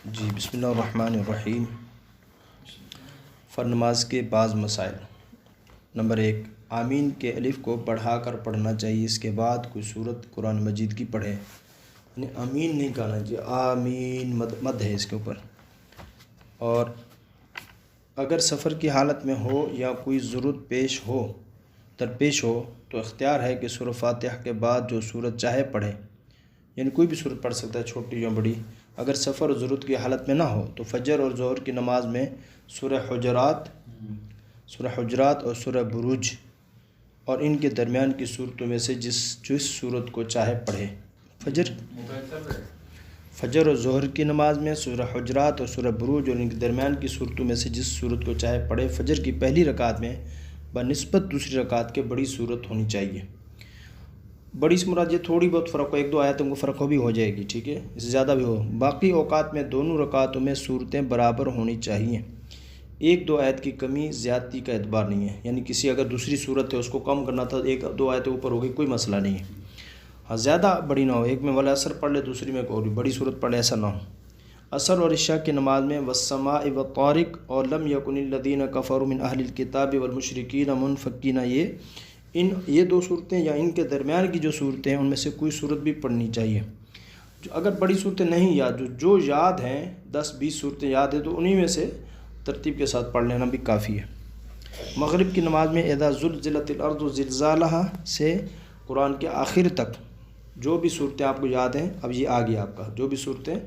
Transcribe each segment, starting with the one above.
جی بسم اللہ الرحمن الرحیم۔ فرض نماز کے بعض مسائل۔ نمبر 1، آمین کے الف کو بڑھا کر پڑھنا چاہیے، اس کے بعد کوئی سورت قرآن مجید کی پڑھے، یعنی آمین نہیں کہنا چاہیے، آمین مد ہے اس کے اوپر۔ اور اگر سفر کی حالت میں ہو یا کوئی ضرورت درپیش ہو تو اختیار ہے کہ سورہ فاتحہ کے بعد جو سورت چاہے پڑھے، یعنی کوئی بھی سورت پڑھ سکتا ہے، چھوٹی یا بڑی۔ اگر سفر اور ضرورت کی حالت میں نہ ہو تو فجر اور ظہر کی نماز میں سورہ حجرات اور سورہ بروج اور ان کے درمیان کی صورتوں میں سے جس صورت کو چاہے پڑھے۔ فجر اور ظہر کی نماز میں سورہ حجرات اور سورہ بروج اور ان کے درمیان کی صورتوں میں سے جس صورت کو چاہے پڑھے۔ فجر کی پہلی رکعت میں بنسبت دوسری رکعت کے بڑی صورت ہونی چاہیے۔ بڑی سے مراد یہ تھوڑی بہت فرق ہو، 1-2 آیتوں کو فرق ہو بھی ہو جائے گی، ٹھیک ہے، اس سے زیادہ بھی ہو۔ باقی اوقات میں دونوں رکعتوں میں صورتیں برابر ہونی چاہیے، 1-2 آیت کی کمی زیادتی کا اعتبار نہیں ہے، یعنی کسی اگر دوسری صورت ہے اس کو کم کرنا تھا، 1-2 آیتیں اوپر ہو گئی، کوئی مسئلہ نہیں ہے۔ ہاں زیادہ بڑی نہ ہو، ایک میں ولا عصر پڑھ لے، دوسری میں کوئی بڑی صورت پڑھ لے، ایسا نہ ہو۔ عصر اور عشاء کی نماز میں والسماء والطارق اور لم یکن الذین کفروا من اہل الکتاب والمشرکین منفکین، یہ 2 صورتیں یا ان کے درمیان کی جو صورتیں ہیں ان میں سے کوئی صورت بھی پڑھنی چاہیے۔ اگر بڑی صورتیں نہیں یاد، جو یاد ہیں 10-20 صورتیں یاد ہیں تو انہی میں سے ترتیب کے ساتھ پڑھ لینا بھی کافی ہے۔ مغرب کی نماز میں اذا زلزلت الارض زلزالہا سے قرآن کے آخر تک جو بھی صورتیں آپ کو یاد ہیں، اب یہ آ گیا آپ کا، جو بھی صورتیں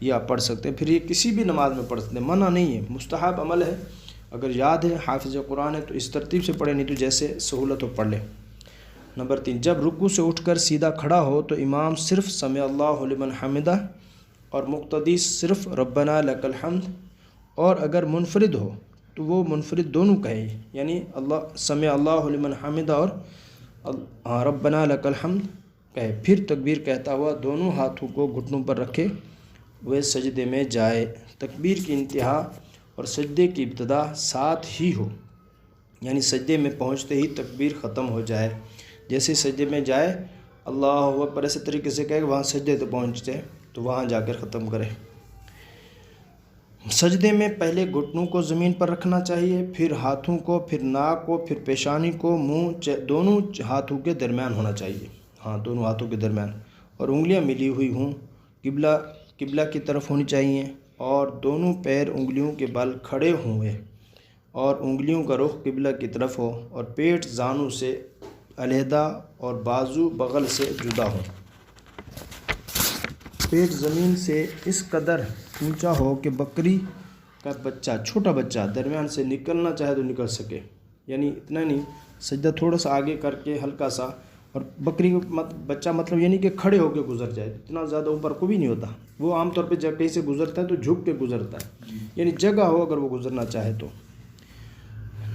یہ آپ پڑھ سکتے ہیں، پھر یہ کسی بھی نماز میں پڑھ سکتے ہیں، منع نہیں ہے، مستحب عمل ہے۔ اگر یاد ہے، حافظ قرآن ہے تو اس ترتیب سے پڑھے، نہیں تو جیسے سہولت ہو پڑھ لے۔ نمبر 3، جب رکوع سے اٹھ کر سیدھا کھڑا ہو تو امام صرف سمع اللہ لمن حمدہ اور مقتدی صرف ربنا لک الحمد، اور اگر منفرد ہو تو وہ منفرد دونوں کہے، یعنی سمع اللہ لمن حمدہ اور ربنا لک الحمد کہے، پھر تکبیر کہتا ہوا دونوں ہاتھوں کو گھٹنوں پر رکھے وہ سجدے میں جائے۔ تکبیر کی انتہا اور سجدے کی ابتدا ساتھ ہی ہو، یعنی سجدے میں پہنچتے ہی تکبیر ختم ہو جائے، جیسے سجدے میں جائے اللہ اکبر ایسے طریقے سے کہے کہ وہاں سجدے تو پہنچتے تو وہاں جا کر ختم کرے۔ سجدے میں پہلے گھٹنوں کو زمین پر رکھنا چاہیے، پھر ہاتھوں کو، پھر ناک کو، پھر پیشانی کو، منہ دونوں ہاتھوں کے درمیان ہونا چاہیے، دونوں ہاتھوں کے درمیان، اور انگلیاں ملی ہوئی ہوں، قبلہ کی طرف ہونی چاہیے، اور دونوں پیر انگلیوں کے بل کھڑے ہوئے اور انگلیوں کا رخ قبلہ کی طرف ہو، اور پیٹ زانوں سے علیحدہ اور بازو بغل سے جدا ہو۔ پیٹ زمین سے اس قدر اونچا ہو کہ بکری کا بچہ، چھوٹا بچہ درمیان سے نکلنا چاہے تو نکل سکے، یعنی اتنا نہیں، سجدہ تھوڑا سا آگے کر کے ہلکا سا، اور بکری کا بچہ مطلب یعنی کہ کھڑے ہو کے گزر جائے، اتنا زیادہ اوپر کو بھی نہیں ہوتا، وہ عام طور پہ جب کہیں سے گزرتا ہے تو جھک کے گزرتا ہے، یعنی جگہ ہو اگر وہ گزرنا چاہے تو۔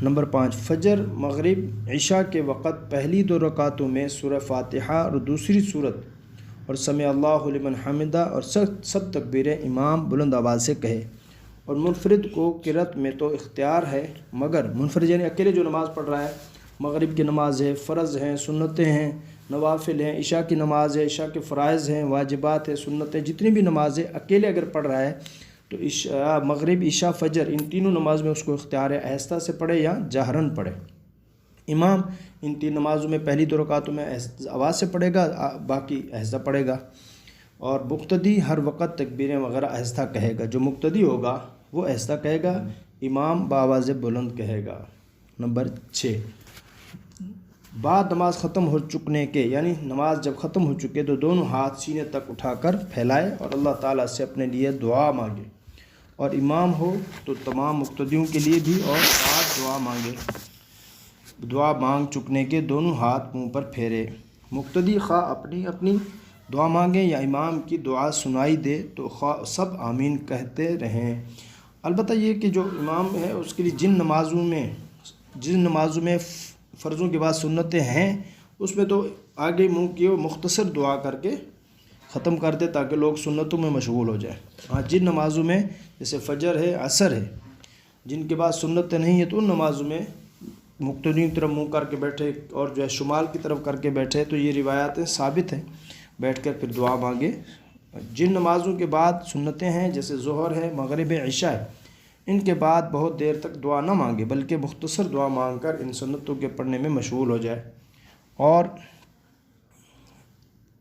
نمبر 5، فجر، مغرب، عشاء کے وقت پہلی 2 رکعتوں میں سورہ فاتحہ اور دوسری سورت اور سمع اللہ لمن حمدہ اور سب تکبیریں امام بلند آواز سے کہے، اور منفرد کو قرأت میں تو اختیار ہے، مگر منفرد یعنی اکیلے جو نماز پڑھ رہا ہے، مغرب کی نماز ہے، فرض ہیں، سنتیں ہیں، نوافل ہیں، عشاء کی نماز ہے، عشاء کے فرائض ہیں، واجبات ہیں، سنتیں، جتنی بھی نمازیں اکیلے اگر پڑھ رہا ہے تو مغرب، عشاء، فجر، ان تینوں نماز میں اس کو اختیار ہے، آہستہ سے پڑھے یا جہراً پڑھے۔ امام ان 3 نمازوں میں پہلی 2 رکعتوں میں آواز سے پڑھے گا، باقی آہستہ پڑھے گا، اور مقتدی ہر وقت تکبیریں وغیرہ آہستہ کہے گا، جو مقتدی ہوگا وہ آہستہ کہے گا، امام بآواز بلند کہے گا۔ نمبر 6، بعد نماز ختم ہو چکنے کے، یعنی نماز جب ختم ہو چکے تو دونوں ہاتھ سینے تک اٹھا کر پھیلائے اور اللہ تعالیٰ سے اپنے لیے دعا مانگے، اور امام ہو تو تمام مقتدیوں کے لیے بھی اور ساتھ دعا مانگے۔ دعا مانگ چکنے کے دونوں ہاتھ منہ پر پھیرے۔ مقتدی خواہ اپنی دعا مانگے یا امام کی دعا سنائی دے تو خواہ سب آمین کہتے رہیں۔ البتہ یہ کہ جو امام ہے اس کے لیے جن نمازوں میں فرضوں کے بعد سنتیں ہیں اس میں تو آگے منہ کی مختصر دعا کر کے ختم کر دے تاکہ لوگ سنتوں میں مشغول ہو جائیں۔ جن نمازوں میں جیسے فجر ہے، عصر ہے، جن کے بعد سنتیں نہیں ہیں تو ان نمازوں میں مقتدیوں کی طرف منہ کر کے بیٹھے اور شمال کی طرف کر کے بیٹھے، تو یہ روایاتیں ثابت ہیں، بیٹھ کر پھر دعا مانگے جن نمازوں کے بعد سنتیں ہیں جیسے ظہر ہے، مغرب ہے، عشاء ہے، ان کے بعد بہت دیر تک دعا نہ مانگے بلکہ مختصر دعا مانگ کر ان سنتوں کے پڑھنے میں مشغول ہو جائے۔ اور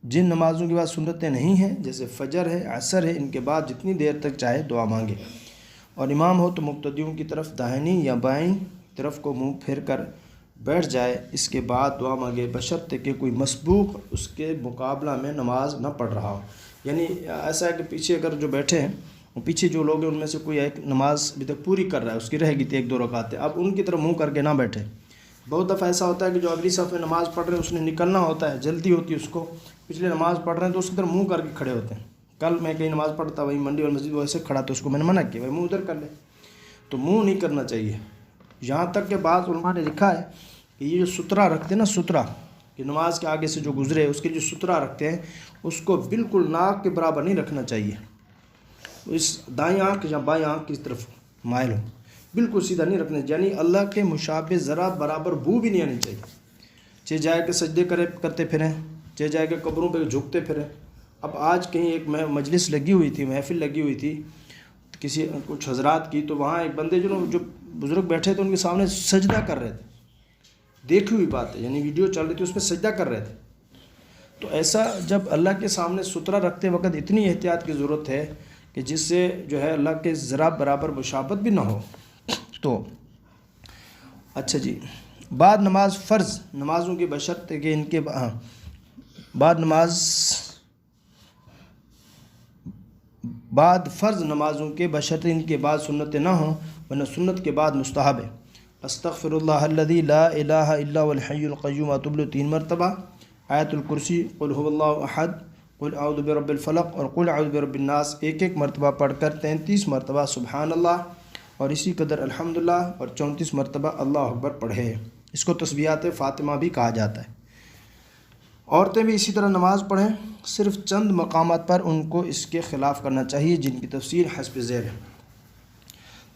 جن نمازوں کے بعد سنتیں نہیں ہیں جیسے فجر ہے، عصر ہے، ان کے بعد جتنی دیر تک چاہے دعا مانگے، اور امام ہو تو مقتدیوں کی طرف داہنی یا بائیں طرف کو منہ پھیر کر بیٹھ جائے، اس کے بعد دعا مانگے بشرطے کہ کوئی مسبوق اس کے مقابلہ میں نماز نہ پڑھ رہا ہو۔ یعنی ایسا ہے کہ پیچھے اگر جو بیٹھے ہیں، پیچھے جو لوگ ہیں ان میں سے کوئی ایک نماز ابھی تک پوری کر رہا ہے، اس کی رہ گئی تھی 1-2 رکعتیں، اب ان کی طرف منہ کر کے نہ بیٹھے۔ بہت دفعہ ایسا ہوتا ہے کہ جو اگلی صف میں نماز پڑھ رہے ہیں اس نے نکلنا ہوتا ہے، جلدی ہوتی ہے اس کو، پچھلے نماز پڑھ رہے ہیں تو اس کی طرف منہ کر کے کھڑے ہوتے ہیں۔ کل میں کہیں نماز پڑھتا وہیں منڈی اور مسجد ویسے کھڑا، تو اس کو میں نے منع کیا بھائی منہ ادھر کر لے، تو منہ نہیں کرنا چاہیے۔ یہاں تک کہ بعض علماء نے لکھا ہے کہ یہ جو سترہ رکھتے ہیں نا، سترہ کہ نماز کے آگے سے جو گزرے اس کے جو سترہ رکھتے ہیں اس کو بالکل ناک کے برابر نہیں رکھنا چاہیے، اس دائیں آنکھ یا بائیں آنکھ کی طرف مائل ہو، بالکل سیدھا نہیں رکھنا، یعنی اللہ کے مشابہ ذرا برابر بو بھی نہیں آنی چاہیے، چاہے جائے کہ سجدے کرتے پھریں، چاہے جائے کہ قبروں پہ جھکتے پھریں۔ اب آج کہیں ایک مجلس لگی ہوئی تھی، محفل لگی ہوئی تھی کچھ حضرات کی، تو وہاں ایک بندے جو بزرگ بیٹھے تھے ان کے سامنے سجدہ کر رہے تھے، دیکھی ہوئی بات ہے، یعنی ویڈیو چل رہی تھی اس میں سجدہ کر رہے تھے۔ تو ایسا جب اللہ کے سامنے سترہ رکھتے وقت اتنی احتیاط کی ضرورت ہے کہ جس سے جو ہے اللہ کے ذرا برابر مشابہت بھی نہ ہو۔ تو اچھا جی، بعد نماز فرض نمازوں کی بشرط کہ ان کے بعد فرض نمازوں کے بشرط ان کے بعد سنتیں نہ ہوں، ورنہ سنت کے بعد مستحب ہے۔ استغفر اللہ الذی لا الہ الا هو الحی القیوم اتوب 3 مرتبہ، آیت الکرسی، قل هو اللہ احد، قل اعوذ برب الفلق اور قل اعوذ برب الناس 1 مرتبہ پڑھ کر 33 مرتبہ سبحان اللہ اور اسی قدر الحمدللہ اور 34 مرتبہ اللہ اکبر پڑھے۔ اس کو تسبیحات فاطمہ بھی کہا جاتا ہے۔ عورتیں بھی اسی طرح نماز پڑھیں، صرف چند مقامات پر ان کو اس کے خلاف کرنا چاہیے جن کی تفصیل حسب ذیل ہے۔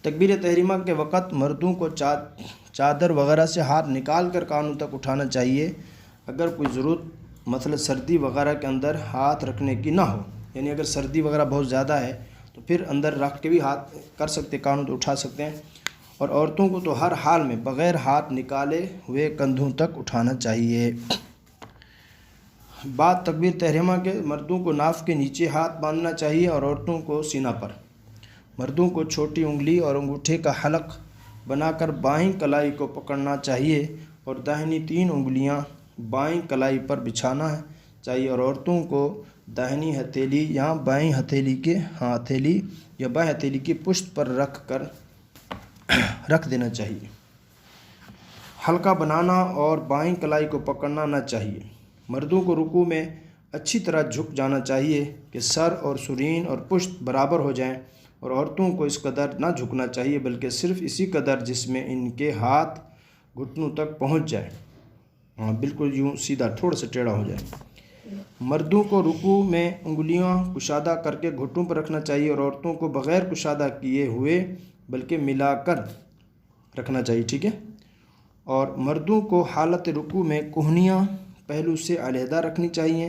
تکبیر تحریمہ کے وقت مردوں کو چادر وغیرہ سے ہاتھ نکال کر کانوں تک اٹھانا چاہیے، اگر کوئی ضرورت مثلا سردی وغیرہ کے اندر ہاتھ رکھنے کی نہ ہو، یعنی اگر سردی وغیرہ بہت زیادہ ہے تو پھر اندر رکھ کے بھی ہاتھ کر سکتے، کانوں تو اٹھا سکتے ہیں۔ اور عورتوں کو تو ہر حال میں بغیر ہاتھ نکالے ہوئے کندھوں تک اٹھانا چاہیے۔ بعد تکبیر تحریمہ کے مردوں کو ناف کے نیچے ہاتھ باندھنا چاہیے اور عورتوں کو سینہ پر۔ مردوں کو چھوٹی انگلی اور انگوٹھے کا حلق بنا کر بائیں کلائی کو پکڑنا چاہیے اور داہنی 3 انگلیاں بائیں کلائی پر بچھانا چاہیے، اور عورتوں کو داہنی ہتھیلی یا بائیں ہتھیلی کی پشت پر رکھ دینا چاہیے۔ حلقہ بنانا اور بائیں کلائی کو پکڑنا نہ چاہیے۔ مردوں کو رکوع میں اچھی طرح جھک جانا چاہیے کہ سر اور سرین اور پشت برابر ہو جائیں، اور عورتوں کو اس قدر نہ جھکنا چاہیے بلکہ صرف اسی قدر جس میں ان کے ہاتھ گھٹنوں تک پہنچ جائے، بالکل یوں سیدھا، تھوڑا سا ٹیڑھا ہو جائے۔ مردوں کو رکوع میں انگلیاں کشادہ کر کے گھٹنوں پر رکھنا چاہیے اور عورتوں کو بغیر کشادہ کیے ہوئے بلکہ ملا کر رکھنا چاہیے، ٹھیک ہے۔ اور مردوں کو حالت رکوع میں کہنیاں پہلو سے علیحدہ رکھنی چاہیے